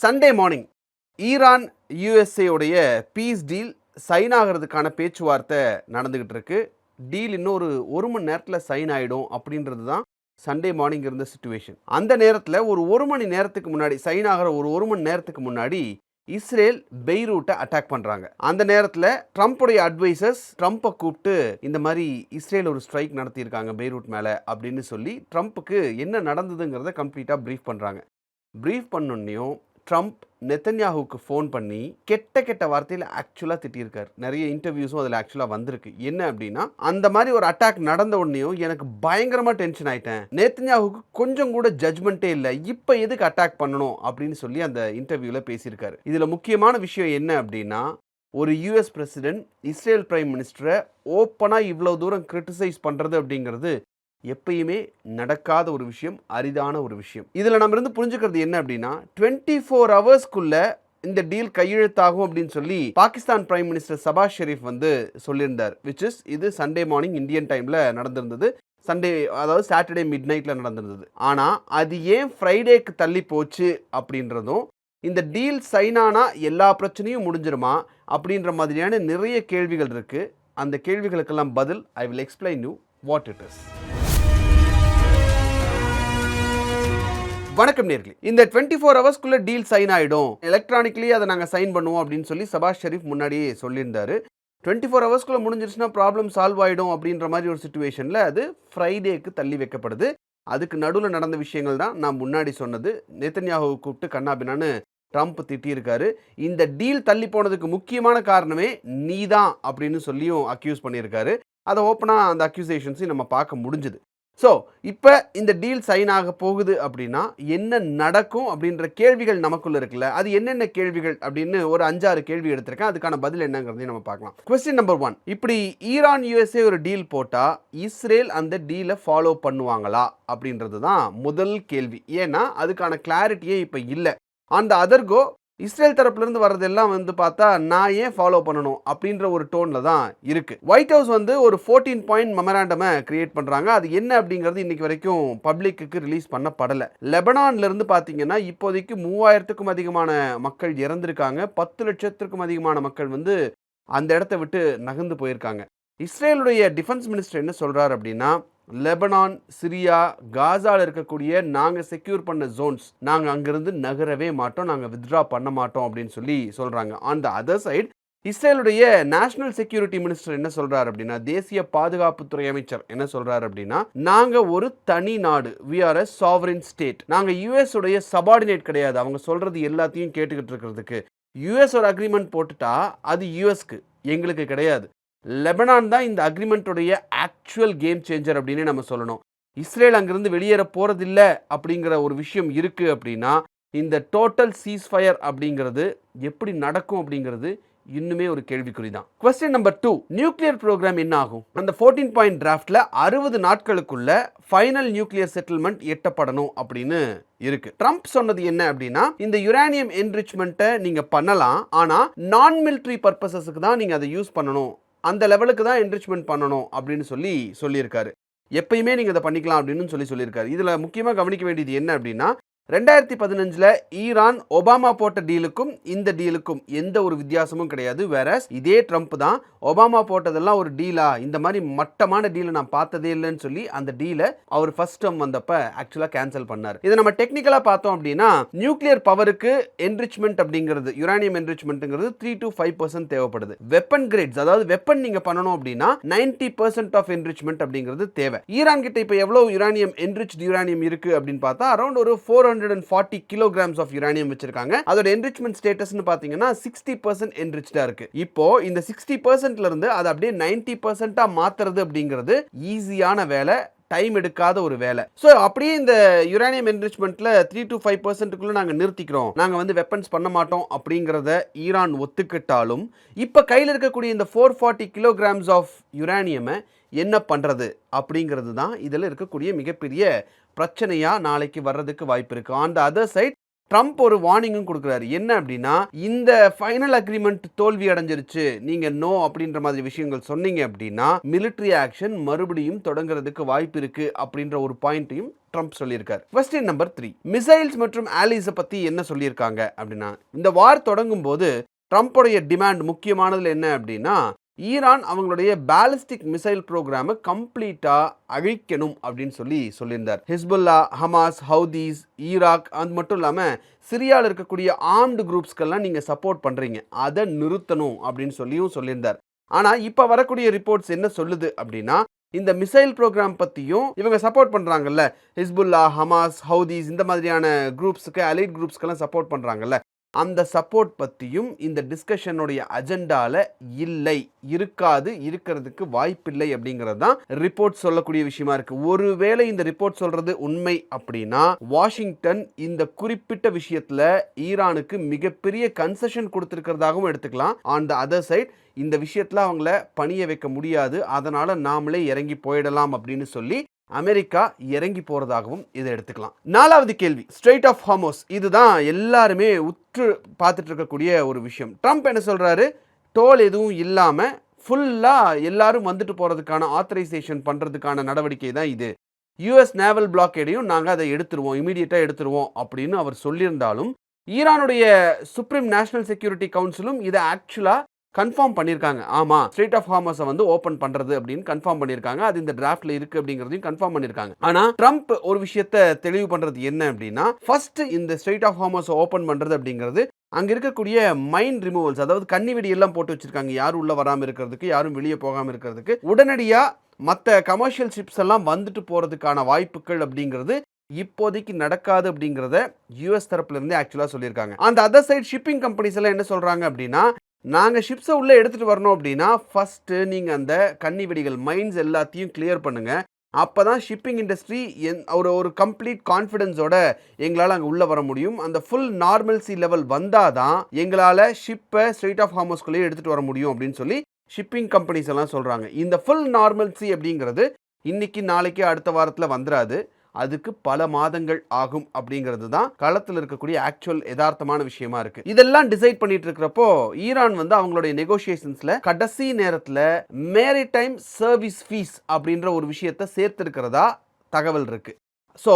Sunday morning Iran USA உடைய piece deal sign ஆகிறதுக்கான பேச்சுவார்த்தை நடந்துகிட்டு இருக்கு. டீல் இன்னொரு 1 மணி நேரத்தில் சைன் ஆகிடும் அப்படின்றது தான் சண்டே மார்னிங் இருந்த சுச்சுவேஷன். அந்த நேரத்தில் ஒரு 1 மணி நேரத்துக்கு முன்னாடி சைன் ஆகிற ஒரு 1 மணி நேரத்துக்கு முன்னாடி இஸ்ரேல் பெய்ரூட்டை அட்டாக் பண்ணுறாங்க. அந்த நேரத்தில் ட்ரம்ப்புடைய அட்வைசர்ஸ் ட்ரம்ப்பை கூப்பிட்டு இந்த மாதிரி இஸ்ரேல் ஒரு ஸ்ட்ரைக் நடத்தியிருக்காங்க பெய்ரூட் மேலே அப்படின்னு சொல்லி ட்ரம்ப்புக்கு என்ன நடந்ததுங்கிறத கம்ப்ளீட்டாக ப்ரீஃப் பண்ணுறாங்க. ப்ரீஃப் பண்ணோன்னையும் ட்ரம்ப் நெத்தன்யாஹுக்கு ஃபோன் பண்ணி கெட்ட வார்த்தையில் ஆக்சுவலாக திட்டியிருக்காரு. நிறைய இன்டர்வியூஸும் அதில் ஆக்சுவலாக வந்திருக்கு. என்ன அப்படின்னா, அந்த மாதிரி ஒரு அட்டாக் நடந்த உடனேயும் எனக்கு பயங்கரமாக டென்ஷன் ஆயிட்டேன், நெத்தன்யாஹுக்கு கொஞ்சம் கூட ஜட்ஜ்மெண்ட்டே இல்லை, இப்போ எதுக்கு அட்டாக் பண்ணணும் அப்படின்னு சொல்லி அந்த இன்டர்வியூவில் பேசியிருக்காரு. இதில் முக்கியமான விஷயம் என்ன அப்படின்னா, ஒரு யூஎஸ் பிரசிடென்ட் இஸ்ரேல் பிரைம் மினிஸ்டரை ஓப்பனாக இவ்வளோ தூரம் கிரிட்டிசைஸ் பண்ணுறது அப்படிங்கிறது எப்பயுமே நடக்காத ஒரு விஷயம், அரிதான ஒரு விஷயம். இதில் நம்ம இருந்து புரிஞ்சுக்கிறது என்ன அப்படின்னா, 24 ஹவர்ஸ்க்குள்ள இந்த டீல் கையெழுத்தாகும் அப்படின்னு சொல்லி பாகிஸ்தான் பிரைம் மினிஸ்டர் சபாஸ் ஷெரீஃப் வந்து சொல்லியிருந்தார். இது சண்டே மார்னிங் இந்தியன் டைமில் நடந்திருந்தது. சண்டே, அதாவது சாட்டர்டே மிட் நைட்டில் நடந்திருந்தது. ஆனால் அது ஏன் ஃப்ரைடேக்கு தள்ளி போச்சு அப்படின்றதும், இந்த டீல் சைன் ஆனால் எல்லா பிரச்சனையும் முடிஞ்சிருமா அப்படின்ற மாதிரியான நிறைய கேள்விகள் இருக்குது. அந்த கேள்விகளுக்கெல்லாம் பதில் I will explain you what it is. வணக்கம் நேர்களே. இந்த 24 ஹவர்ஸ்க்குள்ள டீல் சைன் ஆகிடும், எலக்ட்ரானிக்லி அதை நாங்கள் சைன் பண்ணுவோம் அப்படின்னு சொல்லி சபாஸ் ஷெரீஃப் முன்னாடியே சொல்லியிருந்தாரு. 24 ஹவர்ஸ்க்குள்ள முடிஞ்சிருச்சுன்னா ப்ராப்ளம் சால்வ் ஆகிடும் அப்படின்ற மாதிரி ஒரு சுச்சுவேஷனில் அது ஃப்ரைடேக்கு தள்ளி வைக்கப்படுது. அதுக்கு நடுவில் நடந்த விஷயங்கள் தான் நான் முன்னாடி சொன்னது. நெத்தன்யாஹுவை கூப்பிட்டு கண்ணாபின்னான்னு ட்ரம்ப் திட்டியிருக்காரு. இந்த டீல் தள்ளி போனதுக்கு முக்கியமான காரணமே நீதான் அப்படின்னு சொல்லியும் அக்யூஸ் பண்ணியிருக்காரு. அதை ஓப்பனாக அந்த அக்யூசேஷன்ஸையும் நம்ம பார்க்க முடிஞ்சுது. ஸோ இப்போ இந்த டீல் சைன் ஆக போகுது அப்படின்னா என்ன நடக்கும் அப்படின்ற கேள்விகள் நமக்குள்ள இருக்குல்ல, அது என்னென்ன கேள்விகள் அப்படின்னு ஒரு 5-6 கேள்வி எடுத்திருக்கேன். அதுக்கான பதில் என்னங்கிறதையும் நம்ம பார்க்கலாம். கொஸ்டின் நம்பர் 1, இப்படி ஈரான் யூஎஸ்ஏ ஒரு டீல் போட்டால் இஸ்ரேல் அந்த டீலை ஃபாலோ பண்ணுவாங்களா அப்படின்றது தான் முதல் கேள்வி. ஏன்னா அதுக்கான கிளாரிட்டியே இப்போ இல்லை. அந்த அதர்கோ இஸ்ரேல் தரப்புலேருந்து வர்றதெல்லாம் வந்து பார்த்தா நான் ஏன் ஃபாலோ பண்ணணும் அப்படின்ற ஒரு டோனில் தான் இருக்குது. ஒயிட் ஹவுஸ் வந்து ஒரு 14 பாயிண்ட் மெமராண்டமை கிரியேட் பண்ணுறாங்க. அது என்ன அப்படிங்கிறது இன்னைக்கு வரைக்கும் பப்ளிக்கு ரிலீஸ் பண்ணப்படலை. லெபனான்லேருந்து பார்த்தீங்கன்னா இப்போதைக்கு 3000க்கும் அதிகமான மக்கள் இறந்துருக்காங்க. 10 லட்சத்திற்கும் அதிகமான மக்கள் வந்து அந்த இடத்த விட்டு நகர்ந்து போயிருக்காங்க. இஸ்ரேலுடைய டிஃபென்ஸ் மினிஸ்டர் என்ன சொல்கிறார் அப்படின்னா, லெபனான், சிரியா, காசாவில் இருக்கக்கூடிய நாங்கள் செக்யூர் பண்ண ஜோன்ஸ் நாங்கள் அங்கிருந்து நகரவே மாட்டோம், நாங்கள் வித்ட்ரா பண்ண மாட்டோம் அப்படின்னு சொல்லி சொல்கிறாங்க. ஆன் த அதர் சைடு இஸ்ரேலுடைய நேஷனல் செக்யூரிட்டி மினிஸ்டர் என்ன சொல்கிறார் அப்படின்னா, தேசிய பாதுகாப்புத்துறை அமைச்சர் என்ன சொல்கிறார் அப்படின்னா, நாங்கள் ஒரு தனி நாடு, we are a sovereign state, நாங்கள் யூஎஸ் உடைய சபார்டினேட் கிடையாது, அவங்க சொல்கிறது எல்லாத்தையும் கேட்டுக்கிட்டு இருக்கிறதுக்கு. யூஎஸ் ஒரு அக்ரிமெண்ட் போட்டுட்டா அது யூஎஸ்க்கு, எங்களுக்கு கிடையாது. லெபனான் தான் இந்த அக்ரிமெண்ட்டுடைய ஆக்சுவல் கேம் சேஞ்சர் அப்படின்னு நம்ம சொல்லணும். இஸ்ரேல் அங்கிருந்து வெளியேற போகிறதில்ல அப்படிங்கிற ஒரு விஷயம் இருக்குது அப்படின்னா, இந்த டோட்டல் சீஸ்ஃபயர் அப்படிங்கிறது எப்படி நடக்கும் அப்படிங்கிறது இன்னுமே ஒரு கேள்விக்குறி தான். கொஸ்டின் நம்பர் 2, நியூக்ளியர் ப்ரோக்ராம் என்ன ஆகும்? அந்த 14 பாயிண்ட் டிராஃப்ட்ல 60 நாட்களுக்குள்ள ஃபைனல் நியூக்ளியர் செட்டில்மெண்ட் எட்டப்படணும் அப்படின்னு இருக்கு. ட்ரம்ப் சொன்னது என்ன அப்படின்னா, இந்த யுரேனியம் என்ரிச்மெண்ட்டை நீங்க பண்ணலாம், ஆனா நான் மிலிட்டரி பர்பஸஸ்க்கு தான் நீங்க அதை யூஸ் பண்ணணும், அந்த லெவலுக்கு தான் என்ரிச்மெண்ட் பண்ணணும் அப்படின்னு சொல்லியிருக்காரு. எப்பயுமே நீங்கள் இதை பண்ணிக்கலாம் அப்படின்னு சொல்லியிருக்காரு. இதில் முக்கியமாக கவனிக்க வேண்டியது என்ன அப்படின்னா, 2015 ஈரான் ஒபாமா போட்ட டீலுக்கும் இந்த டீலுக்கும் எந்த ஒரு வித்தியாசமும் கிடையாது. வேறஸ் இதே ட்ரம்ப் தான் ஒபாமா போட்டதெல்லாம் ஒரு டீலா, இந்த மாதிரி மட்டமான டீலை நான் பார்த்ததே இல்லைன்னு சொல்லி அந்த டீலை அவர் ஃபர்ஸ்ட் டைம் வந்தப்ப ஆக்சுவலாக கேன்சல் பண்ணார். இதை நம்ம டெக்னிக்கலாக பார்த்தோம் அப்படின்னா, நியூக்ளியர் பவருக்கு என்ரிச்மெண்ட் அப்படிங்கிறது, யுரேனியம் என்ரிச்மெண்ட்ங்கிறது 3 to 5% தேவைப்படுது. வெப்பன் கிரேட்ஸ், அதாவது வெப்பன் நீங்க பண்ணணும் அப்படின்னா 90% ஆஃப் என்ரிச்மெண்ட் அப்படிங்கிறது தேவை. ஈரான் கிட்ட இப்போ எவ்வளவு யுரேனியம் என்ரிச்ட் யுரேனியம் இருக்கு அப்படின்னு பார்த்தா அரௌண்ட் ஒரு 440 kilograms ஆஃப் யுரேனியம் வச்சிருக்காங்க. அதோட என்ரிச்மெண்ட் ஸ்டேட்டஸ்னு பார்த்தீங்கன்னா 60% என்ரிச்டா இருக்கு. இப்போ இந்த 60% இருந்து அதை அப்படியே 90% மாத்துறது அப்படிங்கிறது ஈஸியான வேலை, டைம் எடுக்காத ஒரு வேலை. ஸோ அப்படியே இந்த யுரேனியம் என்ரிச்மெண்ட்ல 3 to 5% நாங்கள் நிறுத்திக்கிறோம், நாங்கள் வந்து வெப்பன்ஸ் பண்ண மாட்டோம் அப்படிங்கிறத ஈரான் ஒத்துக்கிட்டாலும், இப்போ கையில் இருக்கக்கூடிய இந்த 440 kilograms ஆஃப் யுரேனியமை என்ன பண்ணுறது அப்படிங்கிறது தான் இதில் இருக்கக்கூடிய மிகப்பெரிய பிரச்சனையாக நாளைக்கு வர்றதுக்கு வாய்ப்பு இருக்குது. On the other side Trump ஒரு வார்னிங்கும் கொடுக்குறாரு. என்ன அப்படின்னா, இந்த ஃபைனல் அக்ரிமெண்ட் தோல்வி அடைஞ்சிருச்சு, நீங்க நோ அப்படின்ற மாதிரி விஷயங்கள் சொன்னீங்க அப்படின்னா மிலிட்டரி ஆக்ஷன் மறுபடியும் தொடங்குறதுக்கு வாய்ப்பு இருக்கு அப்படின்ற ஒரு பாயிண்ட்டையும் ட்ரம்ப் சொல்லியிருக்காரு. கொஸ்டின் நம்பர் 3, மிசைல்ஸ் மற்றும் ஆலிஸை பத்தி என்ன சொல்லியிருக்காங்க அப்படின்னா, இந்த வார் தொடங்கும் போது ட்ரம்ப்போடைய டிமாண்ட் முக்கியமானதுல என்ன அப்படின்னா, ஈரான் அவங்களுடைய பாலிஸ்டிக் மிசைல் ப்ரோக்ராமை கம்ப்ளீட்டா அழிக்கணும் அப்படின்னு சொல்லியிருந்தார். ஹிஸ்புல்லா, ஹமாஸ், ஹவுதீஸ், ஈராக், அது மட்டும் இல்லாம சிரியாவில் இருக்கக்கூடிய ஆர்ம்டு குரூப்ஸ்க்கெல்லாம் நீங்க சப்போர்ட் பண்றீங்க, அதை நிறுத்தணும் அப்படின்னு சொல்லியிருந்தார். ஆனா இப்ப வரக்கூடிய ரிப்போர்ட்ஸ் என்ன சொல்லுது அப்படின்னா, இந்த மிசைல் ப்ரோக்ராம் பத்தியும் இவங்க சப்போர்ட் பண்றாங்கல்ல, ஹிஸ்புல்லா, ஹமாஸ், ஹவுதீஸ் இந்த மாதிரியான குரூப்ஸுக்கு, அலைட் குரூப்ஸ்க்கெல்லாம் சப்போர்ட் பண்றாங்கல்ல, அந்த சப்போர்ட் பத்தியும் இந்த டிஸ்கஷனுடைய அஜெண்டால இல்லை, இருக்காது, இருக்கிறதுக்கு வாய்ப்பில்லை அப்படிங்கிறது தான் ரிப்போர்ட் சொல்லக்கூடிய விஷயமா இருக்கு. ஒருவேளை இந்த ரிப்போர்ட் சொல்றது உண்மை அப்படின்னா, வாஷிங்டன் இந்த குறிப்பிட்ட விஷயத்துல ஈரானுக்கு மிகப்பெரிய கன்செஷன் கொடுத்திருக்கிறதாகவும் எடுத்துக்கலாம். ஆன் த அதர் சைட் இந்த விஷயத்துல அவங்கள பணிய வைக்க முடியாது, அதனால நாமளே இறங்கி போயிடலாம் அப்படின்னு சொல்லி அமெரிக்கா இறங்கி போறதாகவும் இதை எடுத்துக்கலாம். 4வது கேள்வி, ஸ்ட்ரெய்ட் ஆஃப் ஹார்மோஸ். இதுதான் எல்லாருமே உற்று பார்த்துட்டு இருக்கக்கூடிய ஒரு விஷயம். ட்ரம்ப் என்ன சொல்றாரு, டோல் எதுவும் இல்லாம ஃபுல்லா எல்லாரும் வந்துட்டு போறதுக்கான ஆத்தரைசேஷன் பண்றதுக்கான நடவடிக்கை தான் இது. யூஎஸ் நேவல் பிளாக்கேடையும் நாங்க அதை எடுத்துருவோம், இமீடியட்டா எடுத்துருவோம் அப்படின்னு அவர் சொல்லியிருந்தாலும், ஈரானுடைய சுப்ரீம் நேஷனல் செக்யூரிட்டி கவுன்சிலும் இதை ஆக்சுவலா கன்ஃபார்ம் பண்ணியிருக்காங்க. ஆமா, ஸ்ட்ரெய்ட் ஆஃப் ஹார்மஸை வந்து ஓபன் பண்றது அப்படின்னு கன்ஃபார்ம் பண்ணியிருக்காங்க. அது இந்த டிராஃப்ட்ல இருக்கு அப்படிங்கிறதையும் கன்ஃபார்ம் பண்ணியிருக்காங்க. ஆனா ட்ரம்ப் ஒரு விஷயத்தை தெளிவு பண்றது என்ன அப்படின்னா, ஃபர்ஸ்ட் இந்த ஸ்ட்ரெய்ட் ஆஃப் ஹார்மஸை ஓபன் பண்றது அப்படிங்கிறது அங்க இருக்கக்கூடிய மைன் ரிமூவல்ஸ், அதாவது கன்னிவெடி எல்லாம் போட்டு வச்சிருக்காங்க, யாரும் உள்ள வராம இருக்கிறதுக்கு, யாரும் வெளியே போகாம இருக்கிறதுக்கு, உடனடியா மற்ற கமர்ஷியல் ஷிப்ஸ் எல்லாம் வந்துட்டு போறதுக்கான வாய்ப்புகள் அப்படிங்கிறது இப்போதைக்கு நடக்காது அப்படிங்கிறத யூஎஸ் தரப்புல இருந்து ஆக்சுவலா சொல்லியிருக்காங்க. அந்த அதர் சைட் ஷிப்பிங் கம்பெனிஸ் எல்லாம் என்ன சொல்றாங்க அப்படின்னா, நாங்கள் ஷிப்ஸை உள்ளே எடுத்துகிட்டு வரணும் அப்படின்னா ஃபஸ்ட்டு நீங்கள் அந்த கன்னிவெடிகள் மைன்ஸ் எல்லாத்தையும் கிளியர் பண்ணுங்கள். அப்போ தான் ஷிப்பிங் இண்டஸ்ட்ரி ஒரு கம்ப்ளீட் கான்ஃபிடென்ஸோட எங்களால் அங்கே உள்ளே வர முடியும். அந்த ஃபுல் நார்மல்சி லெவல் வந்தால் தான் எங்களால் ஷிப்பை ஸ்ட்ரெய்ட் ஆஃப் ஹார்மஸ்குள்ளேயே எடுத்துகிட்டு வர முடியும் அப்படின்னு சொல்லி ஷிப்பிங் கம்பெனிஸ் எல்லாம் சொல்கிறாங்க. இந்த ஃபுல் நார்மல்சி அப்படிங்கிறது இன்னைக்கு நாளைக்கு அடுத்த வாரத்தில் வந்துடாது, அதுக்கு பல மாதங்கள் ஆகும் அப்படிங்கிறது தான் களத்தில் இருக்கக்கூடிய ஆக்சுவல் யதார்த்தமான விஷயமா இருக்கு. இதெல்லாம் டிசைட் பண்ணிட்டு இருக்கிறப்போ ஈரான் வந்து அவங்களுடைய நெகோசியேஷன்ஸ்ல கடைசி நேரத்தில் மேரிடைம் சர்வீஸ் ஃபீஸ் அப்படின்ற ஒரு விஷயத்தை சேர்த்திருக்கிறதா தகவல் இருக்கு. ஸோ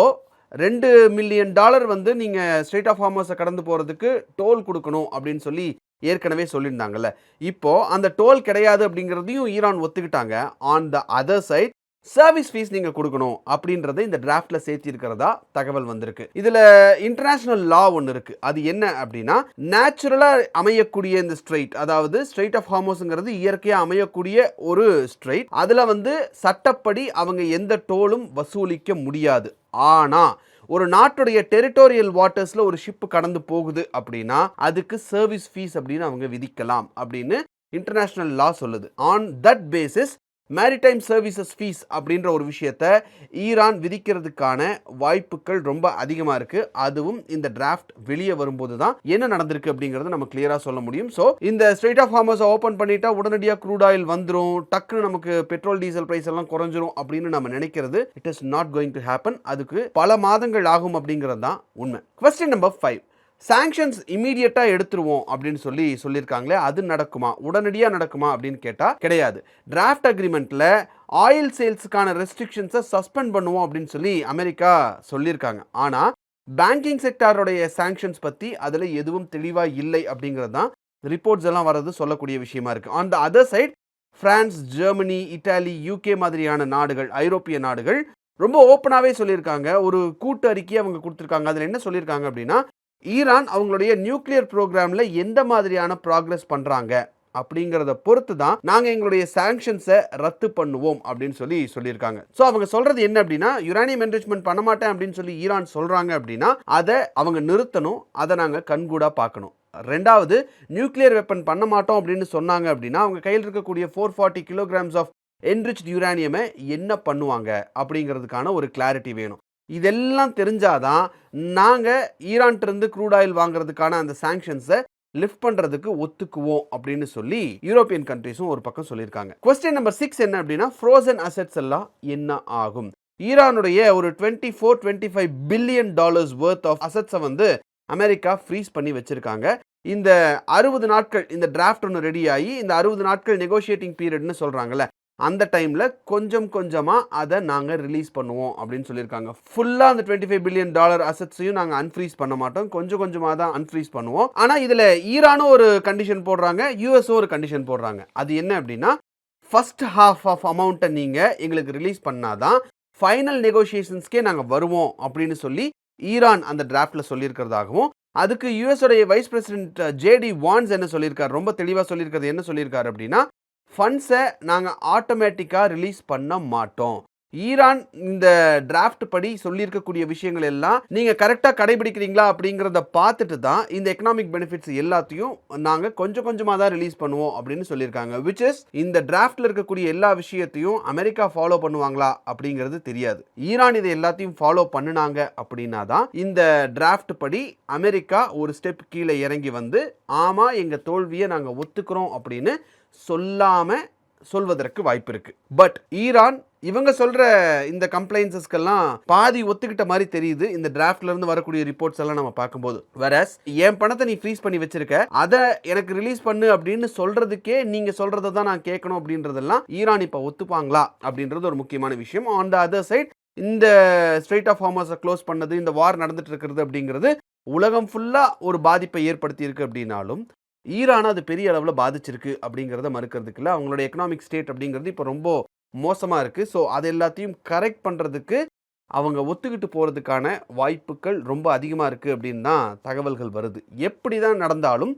$2 மில்லியன் வந்து நீங்க ஸ்ட்ரெய்ட் ஆஃப் ஹார்மஸை கடந்து போறதுக்கு டோல் கொடுக்கணும் அப்படின்னு சொல்லி ஏற்கனவே சொல்லியிருந்தாங்கல்ல. இப்போ அந்த டோல் கிடையாது அப்படிங்கிறதையும் ஈரான் ஒத்துக்கிட்டாங்க. On the other side service fees நீங்க கொடுக்கணும் அப்படின்றத இந்த டிராஃப்ட்ல சேர்த்தி இருக்கிறதா தகவல் வந்திருக்கு. இதுல இன்டர்நேஷனல் லா ஒன்று இருக்கு. அது என்ன அப்படின்னா, நேச்சுரலா அமையக்கூடிய இந்த ஸ்ட்ரெய்ட், அதாவது ஸ்ட்ரெய்ட் ஆஃப் ஹார்மஸ்ங்கிறது இயற்கையா அமையக்கூடிய ஒரு ஸ்ட்ரெய்ட், அதுல வந்து சட்டப்படி அவங்க எந்த டோலும் வசூலிக்க முடியாது. ஆனா ஒரு நாட்டுடைய டெரிட்டோரியல் வாட்டர்ஸ்ல ஒரு ஷிப் கடந்து போகுது அப்படின்னா அதுக்கு சர்வீஸ் ஃபீஸ் அப்படின்னு அவங்க விதிக்கலாம் அப்படின்னு இன்டர்நேஷனல் லா சொல்லுது. On that basis maritime services fees அப்படின்ற ஒரு விஷயத்தை ஈரான் விதிக்கிறதுக்கான வாய்ப்புகள் ரொம்ப அதிகமாக இருக்கு. அதுவும் இந்த டிராஃப்ட் வெளியே வரும்போது தான் என்ன நடந்திருக்கு அப்படிங்கிறது நம்ம கிளியரா சொல்ல முடியும். ஸோ இந்த ஸ்ட்ரெய்ட் ஆஃப் ஹார்மஸை ஓப்பன் பண்ணிட்டா உடனடியாக க்ரூட் ஆயில் வந்துடும், டக்குன்னு நமக்கு பெட்ரோல் டீசல் பிரைஸ் எல்லாம் குறைஞ்சிரும் அப்படின்னு நம்ம நினைக்கிறது it is not going to happen. அதுக்கு பல மாதங்கள் ஆகும் அப்படிங்கிறது தான் உண்மை. கொஸ்டின் நம்பர் 5, சாங்ஷன்ஸ் இமீடியட்டா எடுத்துருவோம் அப்படின்னு சொல்லியிருக்காங்களே, அது நடக்குமா, உடனடியாக நடக்குமா அப்படின்னு கேட்டா கிடையாது. டிராஃப்ட் அக்ரிமெண்ட்ல ஆயில் சேல்ஸுக்கான ரெஸ்ட்ரிக்ஷன்ஸை சஸ்பெண்ட் பண்ணுவோம் அப்படின்னு சொல்லி அமெரிக்கா சொல்லியிருக்காங்க. ஆனா பேங்கிங் செக்டாரோடைய சாங்ஷன்ஸ் பத்தி அதுல எதுவும் தெளிவா இல்லை அப்படிங்கிறது தான் ரிப்போர்ட்ஸ் எல்லாம் வர்றது சொல்லக்கூடிய விஷயமா இருக்கு. On the other side France, Germany, Italy, UK மாதிரியான நாடுகள், ஐரோப்பிய நாடுகள் ரொம்ப ஓப்பனாகவே சொல்லியிருக்காங்க. ஒரு கூட்டு அறிக்கையை அவங்க கொடுத்துருக்காங்க. அதில் என்ன சொல்லியிருக்காங்க அப்படின்னா, ஈரான் அவங்களுடைய நியூக்ளியர் ப்ரோக்ராம்ல எந்த மாதிரியான ப்ராக்ரஸ் பண்றாங்க அப்படிங்கிறத பொறுத்து தான் நாங்கள் எங்களுடைய சாங்ஷன்ஸை ரத்து பண்ணுவோம் அப்படின்னு சொல்லியிருக்காங்க. ஸோ அவங்க சொல்றது என்ன அப்படின்னா, யுரேனியம் என்ரிச்மெண்ட் பண்ண மாட்டேன் அப்படின்னு சொல்லி ஈரான் சொல்றாங்க அப்படின்னா அதை அவங்க நிறுத்தணும், அதை நாங்கள் கண்கூடா பார்க்கணும். ரெண்டாவது, நியூக்ளியர் வெப்பன் பண்ண மாட்டோம் அப்படின்னு சொன்னாங்க அப்படின்னா அவங்க கையில் இருக்கக்கூடிய 440 kilograms ஆஃப் என்ரிச்ட் யுரேனியமை என்ன பண்ணுவாங்க அப்படிங்கிறதுக்கான ஒரு கிளாரிட்டி வேணும். இதெல்லாம் தெரிஞ்சாதான் நாங்கள் ஈரான்ட்டிருந்து க்ரூட் ஆயில் வாங்குறதுக்கான அந்த சாங்ஷன்ஸை லிஃப்ட் பண்ணுறதுக்கு ஒத்துக்குவோம் அப்படின்னு சொல்லி யூரோப்பியன் கண்ட்ரீஸும் ஒரு பக்கம் சொல்லியிருக்காங்க. கொஸ்டின் நம்பர் 6 என்ன அப்படின்னா, ஃப்ரோசன் அசெட்ஸ் எல்லாம் என்ன ஆகும்? ஈரானுடைய ஒரு $24-25 பில்லியன் வர்த் ஆஃப் அசெட்ஸை வந்து அமெரிக்கா ஃப்ரீஸ் பண்ணி வச்சிருக்காங்க. இந்த 60 நாட்கள் இந்த டிராஃப்ட் ஒன்று ரெடி ஆகி இந்த 60 நாட்கள் நெகோஷியேட்டிங் பீரியட்னு சொல்கிறாங்கல்ல, அந்த டைமில் கொஞ்சம் கொஞ்சமாக அதை நாங்கள் ரிலீஸ் பண்ணுவோம் அப்படின்னு சொல்லியிருக்காங்க. ஃபுல்லாக அந்த $25 பில்லியன் அசட்ஸையும் நாங்கள் அன்ஃப்ரீஸ் பண்ண மாட்டோம், கொஞ்சம் கொஞ்சமாக தான் அன்ஃப்ரீஸ் பண்ணுவோம். ஆனால் இதில் ஈரானும் ஒரு கண்டிஷன் போடுறாங்க, யூஎஸும் ஒரு கண்டிஷன் போடுறாங்க. அது என்ன அப்படின்னா, ஃபர்ஸ்ட் ஹாஃப் ஆஃப் அமௌண்ட்டை நீங்கள் எங்களுக்கு ரிலீஸ் பண்ணாதான் ஃபைனல் நெகோசியேஷன்ஸ்க்கே நாங்கள் வருவோம் அப்படின்னு சொல்லி ஈரான் அந்த டிராஃப்டில் சொல்லியிருக்கிறதாகவும், அதுக்கு யூஎஸோடைய வைஸ் பிரசிடென்ட் ஜேடி வான்ஸ் என்ன சொல்லியிருக்காரு, ரொம்ப தெளிவாக சொல்லியிருக்கிறது என்ன சொல்லியிருக்காரு அப்படின்னா, ஃபண்ட்ஸை நாங்கள் ஆட்டோமேட்டிக்காக ரிலீஸ் பண்ண மாட்டோம். ஈரான் இந்த டிராஃப்ட் படி சொல்லியிருக்கக்கூடிய விஷயங்கள் எல்லாம் நீங்கள் கரெக்டாக கடைபிடிக்கிறீங்களா அப்படிங்கிறத பார்த்துட்டு தான் இந்த எக்கனாமிக் பெனிஃபிட்ஸ் எல்லாத்தையும் நாங்கள் கொஞ்சம் கொஞ்சமாக தான் ரிலீஸ் பண்ணுவோம் அப்படின்னு சொல்லியிருக்காங்க. விச் இஸ் இந்த டிராஃப்டில் இருக்கக்கூடிய எல்லா விஷயத்தையும் அமெரிக்கா ஃபாலோ பண்ணுவாங்களா அப்படிங்கிறது தெரியாது. ஈரான் இதை எல்லாத்தையும் ஃபாலோ பண்ணினாங்க அப்படின்னா தான் இந்த டிராஃப்ட் படி அமெரிக்கா ஒரு ஸ்டெப் கீழே இறங்கி வந்து ஆமாம் எங்கள் தோல்வியை நாங்கள் ஒத்துக்கிறோம் அப்படின்னு சொல்வதற்கு வாய்ப்பு இருக்கு. பட் ஈரான் இவங்க சொல்ற இந்த கம்ப்ளைன்ஸஸ்க்கெல்லாம் பாதி ஒத்துக்கிட்ட மாதிரி தெரியுது இந்த டிராஃப்ட்ல இருந்து வரக்கூடிய ரிப்போர்ட்ஸ் எல்லாம் நம்ம பார்க்கும்போது. வேறஸ் என் பணத்தை நீ ஃப்ரீஸ் பண்ணி வச்சிருக்க, அதை எனக்கு ரிலீஸ் பண்ணு அப்படின்னு சொல்றதுக்கே நீங்க சொல்றதை தான் நான் கேட்கணும் அப்படின்றதெல்லாம் ஈரான் இப்ப ஒத்துப்பாங்களா அப்படின்றது ஒரு முக்கியமான விஷயம். ஆன் த அதர் சைட் இந்த ஸ்ட்ரெய்ட் ஆஃப் ஹார்மஸை க்ளோஸ் பண்ணது, இந்த வார் நடந்துட்டு இருக்கிறது அப்படிங்கிறது உலகம் ஃபுல்லா ஒரு பாதிப்பை ஏற்படுத்தி இருக்கு அப்படின்னாலும் ஈரான் அது பெரிய அளவில் பாதிச்சிருக்கு அப்படிங்கிறத மறுக்கிறதுக்கு இல்லை. அவங்களோட எக்கனாமிக் ஸ்டேட் அப்படிங்கிறது இப்போ ரொம்ப மோசமாக இருக்குது. ஸோ அது எல்லாத்தையும் கரெக்ட் பண்ணுறதுக்கு அவங்க ஒத்துக்கிட்டு போகிறதுக்கான வாய்ப்புகள் ரொம்ப அதிகமாக இருக்குது அப்படின்னு தான் தகவல்கள் வருது. எப்படி தான் நடந்தாலும்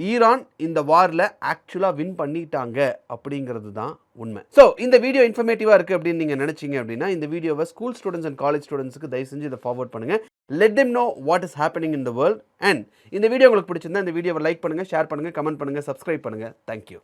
ஈரான் இந்த வாரில் ஆக்சுவலாக வின் பண்ணிட்டாங்க அப்படிங்கிறது தான் உண்மை. ஸோ இந்த வீடியோ இன்ஃபர்மேட்டிவாக இருக்குது அப்படின்னு நீங்கள் நினச்சிங்க அப்படின்னா இந்த வீடியோவை ஸ்கூல் ஸ்டூடெண்ட்ஸ் அண்ட் காலேஜ் ஸ்டூடெண்ட்ஸுக்கு தயவு செஞ்சு இதை ஃபார்வர்ட் பண்ணுங்கள். Let them know what is happening in the world. And இந்த வீடியோ உங்களுக்கு பிடிச்சிருந்தா இந்த வீடியோவை லைக் பண்ணுங்கள், ஷேர் பண்ணுங்கள், கமெண்ட் பண்ணுங்கள், சப்ஸ்கிரைப் பண்ணுங்கள். தேங்க்யூ.